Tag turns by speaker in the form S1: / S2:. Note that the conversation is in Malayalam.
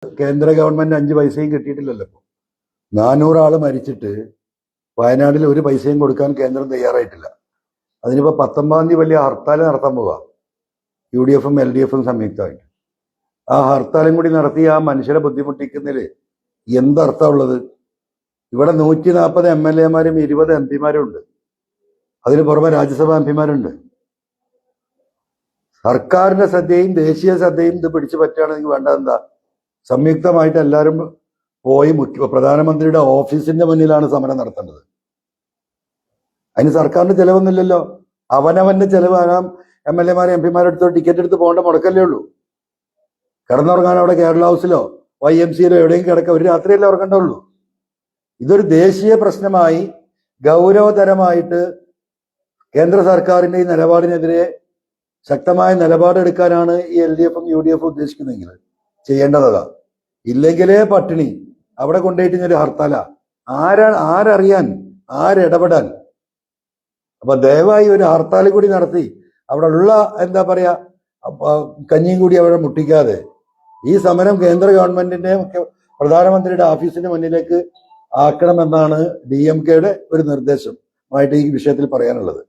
S1: കേന്ദ്ര ഗവൺമെന്റ് 5 പൈസയും കിട്ടിയിട്ടില്ലല്ലോ. 400 ആള് മരിച്ചിട്ട് വയനാട്ടിൽ ഒരു പൈസയും കൊടുക്കാൻ കേന്ദ്രം തയ്യാറായിട്ടില്ല. അതിനിപ്പോ 19-ാം തീയതി വലിയ ഹർത്താൽ നടത്താൻ പോവാ, UDF-ഉം LDF-ഉം സംയുക്തമായിട്ട്. ആ ഹർത്താലും കൂടി നടത്തി ആ മനുഷ്യരെ ബുദ്ധിമുട്ടിക്കുന്നതിൽ എന്തർത്ഥമുള്ളത്? ഇവിടെ 140 MLA-മാരും 20 MP-മാരും ഉണ്ട്. അതിന് പുറമെ രാജ്യസഭാ MP-മാരുണ്ട്. സർക്കാരിന്റെ ശ്രദ്ധയും ദേശീയ ശ്രദ്ധയും ഇത് പിടിച്ചു പറ്റുകയാണെങ്കിൽ വേണ്ട എന്താ, സംയുക്തമായിട്ട് എല്ലാവരും പോയി പ്രധാനമന്ത്രിയുടെ ഓഫീസിന്റെ മുന്നിലാണ് സമരം നടത്തേണ്ടത്. അതിന് സർക്കാരിന്റെ ചെലവൊന്നുമില്ലല്ലോ. അവനവന്റെ ചെലവാകാം. MLA-മാരും MP-മാരും എടുത്തോ ടിക്കറ്റ് എടുത്ത് പോകേണ്ട മുടക്കല്ലേ ഉള്ളൂ. കിടന്നുറങ്ങാൻ അവിടെ കേരള ഹൗസിലോ YMCA-ലോ എവിടെയും കിടക്കുക, ഒരു രാത്രിയല്ലേ ഉറങ്ങേണ്ടുള്ളൂ. ഇതൊരു ദേശീയ പ്രശ്നമായി ഗൗരവതരമായിട്ട് കേന്ദ്ര സർക്കാരിന്റെ ഈ നിലപാടിനെതിരെ ശക്തമായ നിലപാടെടുക്കാനാണ് ഈ LDF-ഉം UDF-ഉം ഉദ്ദേശിക്കുന്നതെങ്കിൽ ചെയ്യേണ്ടതാ. ഇല്ലെങ്കിലേ പട്ടിണി. അവിടെ കൊണ്ടുപോയിട്ട് ഒരു ഹർത്താല. ആരറിയാൻ, ആരിടപെടാൻ? അപ്പൊ ദയവായി ഒരു ഹർത്താൽ കൂടി നടത്തി അവിടെ ഉള്ള എന്താ പറയാ കഞ്ഞിയും കൂടി അവിടെ മുട്ടിക്കാതെ ഈ സമരം കേന്ദ്ര ഗവൺമെന്റിന്റെ പ്രധാനമന്ത്രിയുടെ ഓഫീസിന്റെ മുന്നിലേക്ക് ആക്കണമെന്നാണ് DMK-യുടെ ഒരു നിർദ്ദേശമായിട്ട് ഈ വിഷയത്തിൽ പറയാനുള്ളത്.